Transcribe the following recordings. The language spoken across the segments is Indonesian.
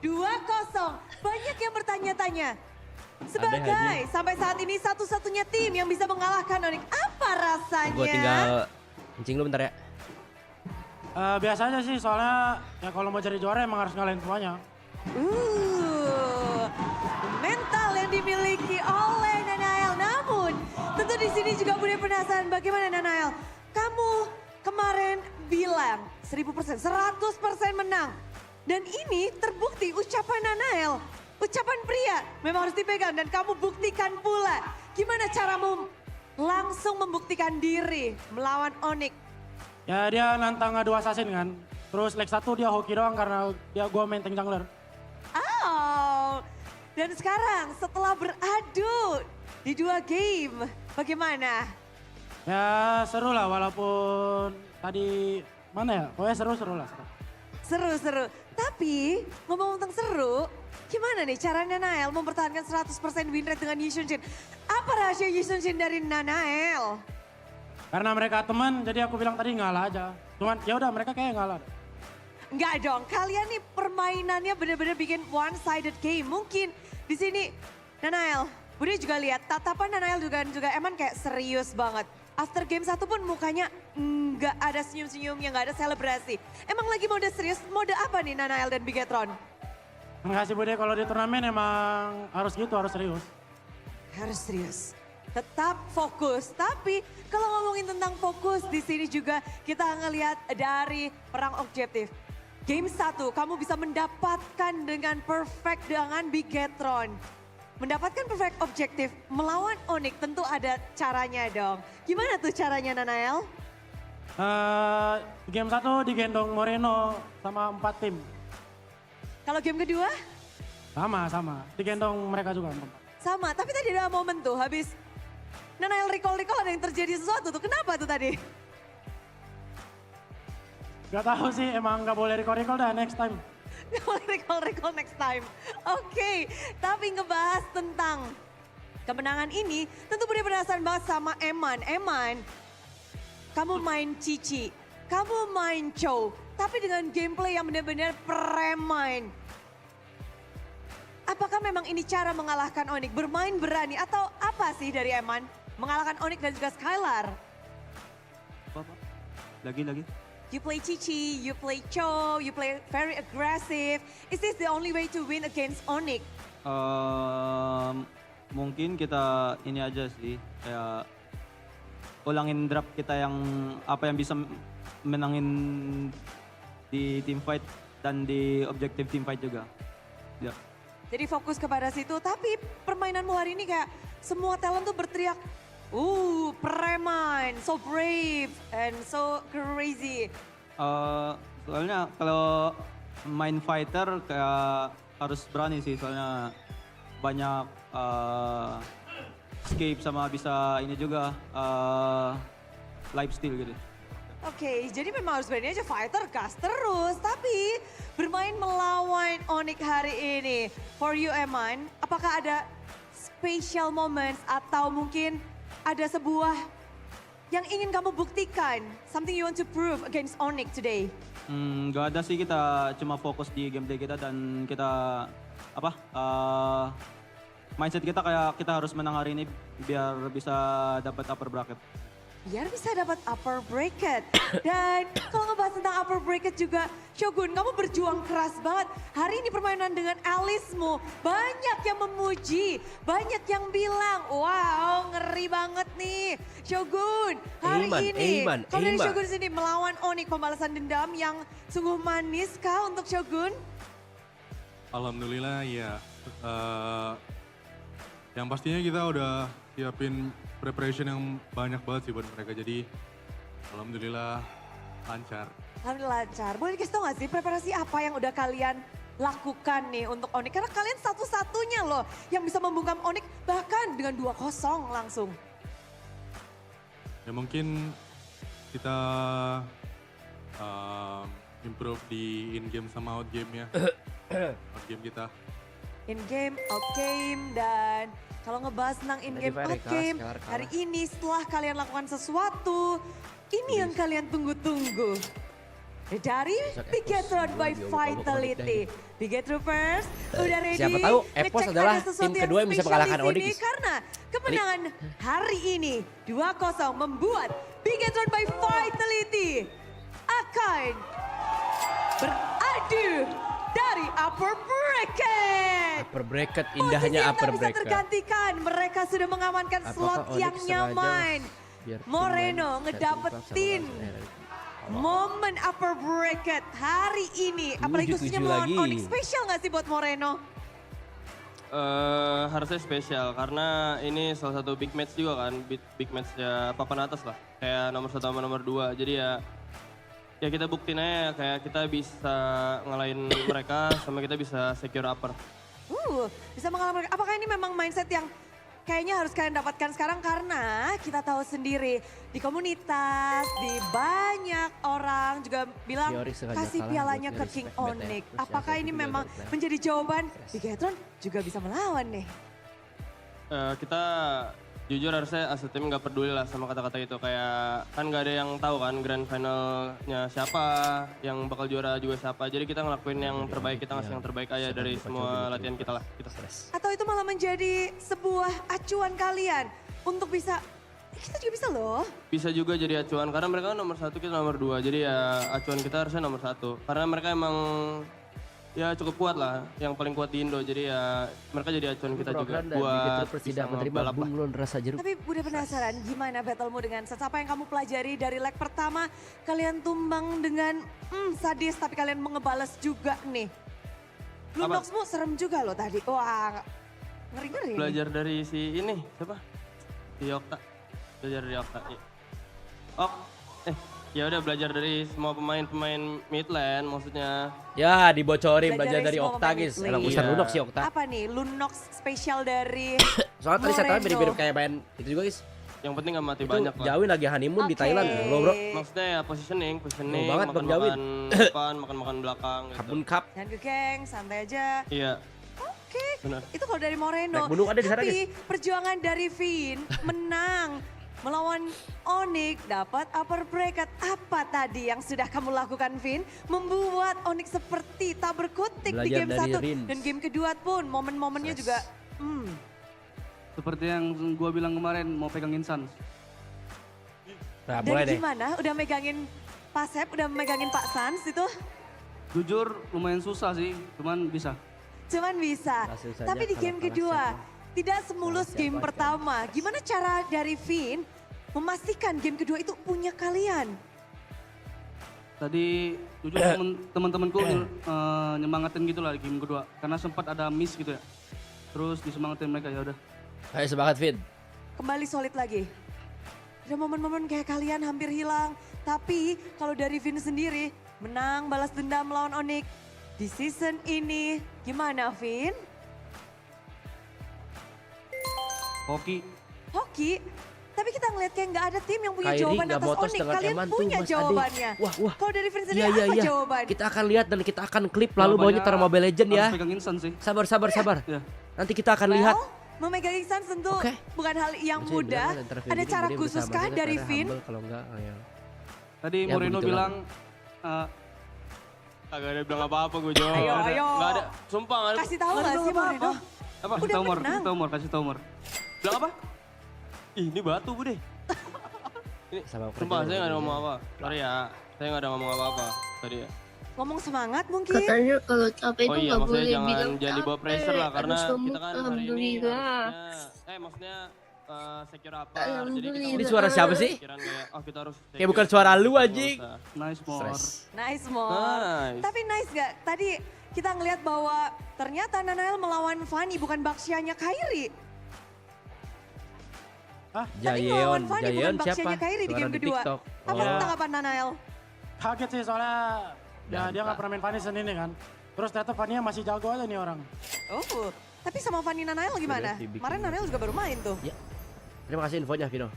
2-0. Banyak yang bertanya-tanya. Sebagai sampai saat ini satu-satunya tim yang bisa mengalahkan Onyx, apa rasanya? Gue tinggal kencing lu bentar ya. Biasa aja sih, soalnya ya kalau mau cari juara emang harus ngalahin semuanya. Mental yang dimiliki oleh Nanael. Namun tentu di sini juga Bude penasaran bagaimana Nanael. Kamu kemarin bilang 1000%, 100% menang. Dan ini terbukti ucapan Nanael. Ucapan pria memang harus dipegang dan kamu buktikan pula. Gimana caramu langsung membuktikan diri melawan Onyx? Ya dia nantang adu assassin kan. Terus leg 1 dia hoki doang karena dia gua main tank jungler. Oh, dan sekarang setelah beradu di 2 game, bagaimana? Ya seru lah walaupun tadi mana ya, pokoknya seru lah. Seru-seru. Tapi ngomong tentang seru, gimana nih caranya Nanael mempertahankan 100% win rate dengan Yi Sun-shin? Apa rahasia Yi Sun-shin dari Nanael? Karena mereka teman, jadi aku bilang tadi ngalah aja. Cuman ya udah mereka kayak ngalah. Enggak dong, kalian nih permainannya benar-benar bikin one-sided game. Mungkin di sini Nanael, Bude juga lihat tatapan Nanael juga Eman kayak serius banget. After game 1 pun mukanya nggak ada senyum-senyumnya, nggak ada selebrasi. Emang lagi mode serius, mode apa nih Nanael dan Bigetron? Makasih Bude, kalau di turnamen emang harus gitu, harus serius. Harus serius. Tetap fokus. Tapi kalau ngomongin tentang fokus di sini juga kita ngelihat dari perang objektif. Game 1 kamu bisa mendapatkan dengan perfect dengan Bigetron. Mendapatkan perfect objektif melawan Onyx tentu ada caranya dong. Gimana tuh caranya Nanael? Game 1 digendong Moreno sama 4 tim. Kalau game kedua? Sama. Digendong mereka juga. Sama, tapi tadi ada momen tuh habis Nanael recall ada yang terjadi sesuatu tuh. Kenapa tuh tadi? Gak tahu sih, emang gak boleh recall dah next time. Gak boleh recall next time. Oke, tapi ngebahas tentang kemenangan ini, tentu Bude penasaran banget sama Eman. Eman, kamu main Cici, kamu main Chow, tapi dengan gameplay yang benar-benar premain. Apakah memang ini cara mengalahkan Onyx? Bermain berani atau apa sih dari Eman? Mengalahkan Onyx dan juga Skylar. Apa? Lagi. You play Cici, you play Cho, you play very aggressive. Is this the only way to win against Onyx? Mungkin kita ini aja sih, kayak ulangin draft kita yang apa yang bisa menangin di team fight dan di objective team fight juga. Ya. Jadi fokus kepada situ, tapi permainanmu hari ini kayak semua talent tuh berteriak, premain, so brave and so crazy. Soalnya kalau main fighter kayak harus berani sih, soalnya banyak escape sama bisa ini juga life steal gitu. Oke, jadi memang harus berani aja fighter gas terus. Tapi bermain melawan Onyx hari ini, for you Eman, apakah ada special moments atau mungkin ada sebuah yang ingin kamu buktikan? Something you want to prove against Onyx today? Gak ada sih, kita cuma fokus di gameplay kita dan kita mindset kita kayak kita harus menang hari ini biar bisa dapat upper bracket. Biar bisa dapat upper bracket. Dan kalau ngebahas tentang upper bracket juga, Shogun, kamu berjuang keras banget. Hari ini permainan dengan Alice-mu, banyak yang memuji, banyak yang bilang, wow ngeri banget nih. Shogun, hari ini, kalau dari Shogun sini melawan Onyx, pembalasan dendam yang sungguh manis kah untuk Shogun? Alhamdulillah ya. Yang pastinya kita udah siapin preparation yang banyak banget sih buat mereka. Jadi alhamdulillah lancar. Alhamdulillah lancar. Boleh dikasih tau gak sih preparasi apa yang udah kalian lakukan nih untuk Onyx? Karena kalian satu-satunya loh yang bisa membungkam Onyx bahkan dengan 2-0 langsung. Ya mungkin kita improve di in-game sama out-game ya. Out-game kita. In-game, out-game, dan kalau ngebahas tentang in-game, out-game, hari ini setelah kalian lakukan sesuatu, ini yang kalian tunggu-tunggu. dari Bigetron by Vitality. Bigetroopers udah ready. Siapa tahu Epos ngecek adalah ada sesuatu tim kedua yang bisa spesial mengalahkan di sini Onyx. Karena kemenangan hari ini 2-0 membuat Bigetron by Vitality akan beradu dari upper bracket. Upper bracket, indahnya Posisi upper yang tak bisa bracket. tergantikan. Mereka sudah mengamankan Apakah slot Onyx yang sengaja nyaman. biar tim Moreno lain ngedapetin momen upper bracket hari ini. Apalagi 7 khususnya melawan lagi. Onyx. Spesial gak sih buat Moreno? Harusnya spesial karena ini salah satu big match juga kan, big match ya papan atas lah, kayak nomor 1 sama nomor 2. Jadi ya kita buktiin aja kayak kita bisa ngalahin mereka sama kita bisa secure upper. Bisa mengalami. Apakah ini memang mindset yang kayaknya harus kalian dapatkan sekarang karena kita tahu sendiri di komunitas, di banyak orang juga bilang Fiori sengaja kasih kalah pialanya buat ke nge-respect King BTR. Onyx. Terus Apakah yang ini satu memang juga double menjadi jawaban Bigetron juga bisa melawan nih? Kita jujur harusnya as a team nggak peduli lah sama kata-kata itu, kayak kan nggak ada yang tahu kan grand finalnya siapa, yang bakal juara juga siapa. Jadi kita ngelakuin yang terbaik, kita ngasih yang terbaik aja dari semua latihan kita lah. Kita stres. Atau itu malah menjadi sebuah acuan kalian untuk bisa, kita juga bisa loh. Bisa juga jadi acuan karena mereka kan nomor 1, kita nomor 2. Jadi ya acuan kita harusnya nomor 1 karena mereka emang ya cukup kuat lah, yang paling kuat di Indo. Jadi ya mereka jadi acuan kita juga buat bisa menerima balap lah. bunglon rasa jeruk. Tapi udah penasaran gimana battlemu dengan Sats? Apa yang kamu pelajari dari leg pertama? Kalian tumbang dengan sadis tapi kalian mengebales juga nih. Lunoxmu serem juga loh tadi. Wah ngeri-ngeri. Belajar dari si ini siapa? Si Okta. Belajar dari Okta. Ya udah belajar dari semua pemain-pemain mid lane maksudnya. Ya dibocorin Belajar belajar dari dari semua Okta pemain guys. mid Emang lane. Ustaz Iya. Lunox sih Okta. Apa nih Lunox spesial dari Soalnya tadi saya tahu Moreno. mirip-mirip kayak main itu juga guys. Yang penting gak mati Itu banyak lah. Jauhin lagi honeymoon di Oke. Thailand lo bro. Maksudnya ya positioning Jauh banget, Bang Jawin. makan belakang gitu. Kapun cup. Dan ke geng, santai aja. Iya. Oke, Benar. itu kalau dari Moreno. Naik gunung ada di sana, Tapi perjuangan dari Vin menang melawan Onyx dapat upper bracket. Apa tadi yang sudah kamu lakukan Vin? Membuat Onyx seperti tak berkutik di Belajar game dari 1 Rins. dan game kedua pun momen-momennya Stress. juga Seperti yang gua bilang kemarin, mau pegangin Suns. Nah Dan mulai deh. gimana? Udah megangin Pak Sep, udah megangin Pak Sans itu? Jujur lumayan susah sih, cuman bisa. Cuman bisa. Langsung saja Tapi di kalau game kalah kedua siapa? tidak semulus Kalah game siapa pertama. Gimana cara dari Vin memastikan game kedua itu punya kalian? Tadi jujur teman-temanku nyemangatin gitu lah di game kedua. Karena sempat ada miss gitu ya. Terus disemangatin mereka, ya udah. Ayo semangat Vin. Kembali solid lagi. Ada momen-momen kayak kalian hampir hilang. Tapi kalau dari Vin sendiri menang balas dendam melawan Onyx di season ini. Gimana Vin? Hoki. Hoki? Tapi kita ngeliat kayak nggak ada tim yang punya Kairi jawaban nggak atas botos Onyx. dengan Kalian Eman tuh, punya Mas Ade. jawabannya. Wah. Kalau dari Vin sendiri Iya apa iya. jawaban? Kita akan lihat dan kita akan klip lalu bawahnya taruh Mobile Legend ya. Harus pegangin Suns sih. Sabar. Ya. Nanti kita akan lihat. Memegang Iksan tentu Oke. bukan hal yang Maksudnya mudah. bilang antara Vin Ada gini, cara kemudian khusus bersahabat kah kita dari karena Vin? humble, kalau enggak ayo. Tadi Ya, Moreno begitulah. bilang, Kagak ada bilang apa-apa gue jawab. Ayo. Nggak ada. Sumpah nggak ada. Kasih tahu nggak sih Moreno? Apa? Udah menang. kasih tau Mor. Bilang apa? Ih, ini batu gue deh. Ini, Sama sumpah kerja saya nggak ada dulu. ngomong apa. Sorry ya, saya nggak ada ngomong apa-apa tadi ya. Ngomong semangat mungkin. Katanya kalau capek Oh itu iya, nggak maksudnya boleh jangan bilang jadi bawa pressure lah karena harus ngomong kita kan hari ini alhamdulillah. maksudnya secure apa? Alhamdulillah. Ini suara siapa sih? Pikiran kayak, oh kita harus Kayak bukan suara lu, anjing. Nice Mor. Stress. Nice Mor. Nice. Tapi nice gak? Tadi kita ngelihat bahwa ternyata Nanael melawan Fanny bukan Baksianya Kairi. Tadi melawan Fanny bukan Jayeon Baksianya siapa? Kairi di Suara game kedua. TikTok. Apa Oh. tanggapan Nanael? Kaget sih soalnya ya dia Ganteng. nggak pernah main Fanny ini kan. Terus ternyata Fanny masih jago aja nih orang. Oh, tapi sama Fanny Nanael gimana? Berarti bikin Kemarin Nanael juga baru main tuh. Terima kasih infonya Vino.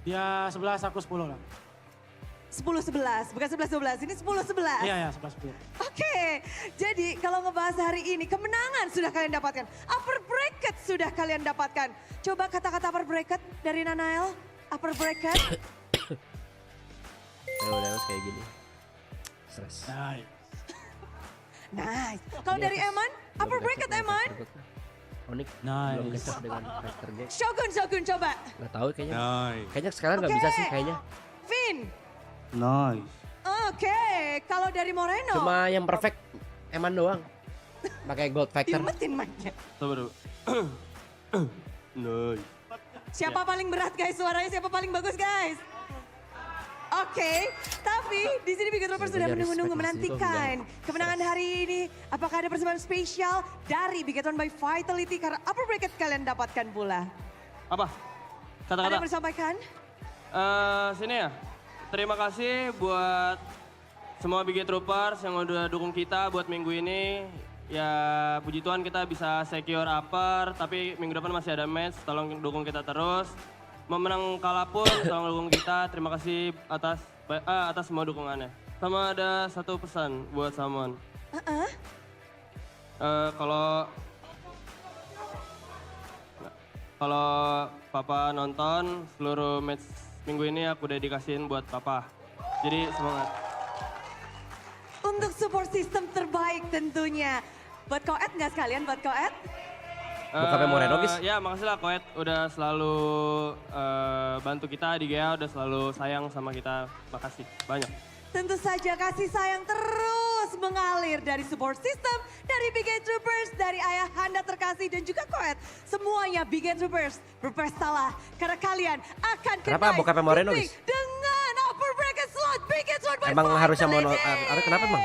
Dia 11 aku 10 lah. 10-11, bukan 11-12, ini 10-11. Iya 11-10. Oke, jadi kalau ngebahas hari ini, kemenangan sudah kalian dapatkan. Upper bracket sudah kalian dapatkan. Coba kata-kata upper bracket dari Nanael. Upper bracket. Udah kayak gini. Stress. Nice. Kalau dari Eman, upper bracket Eman. Onyx Nice. belum kecap dengan Factor G. Shogun coba. Nggak tahu kayaknya. Nice. Kayaknya sekarang nggak bisa sih kayaknya. Vin. Nice. Oke, kalau dari Moreno. Cuma yang perfect Eman doang. Pakai Gold Factor. Diumetin mic-nya. Sabar dulu. Nice. Siapa paling berat guys suaranya, siapa paling bagus guys? Oke, tapi di sini Bigot Troopers sudah Sebenarnya menunggu-nunggu respect di situ, menantikan kemenangan hari ini. Apakah ada persembahan spesial dari Bigetron by Vitality karena upper bracket kalian dapatkan pula? Apa? Ada Kata-kata. yang bersampaikan? Sini ya. Terima kasih buat semua Big Troopers yang udah dukung kita buat minggu ini. Ya puji Tuhan kita bisa secure upper, tapi minggu depan masih ada match. Tolong dukung kita terus. Mau menang kalah pun tolong dukung kita. Terima kasih atas semua dukungannya. Sama ada satu pesan buat Samon. Kalau Papa nonton seluruh match minggu ini aku dedikasiin buat Papa. Jadi semangat. Untuk support system terbaik tentunya. Buat Koet nggak sekalian buat Koet? Buka Moreno, guys. Ya makasih lah Koet udah selalu bantu kita di GA, udah selalu sayang sama kita. Makasih banyak. Tentu saja kasih sayang terus mengalir dari support system, dari Big Troopers, dari ayah Anda terkasih dan juga Koet. Semuanya Big Troopers berpestalah karena kalian akan Kenapa kenaik Bokapnya Moreno, titik guys? dengan upper bracket slot Big Troopers. Emang harusnya kenapa emang?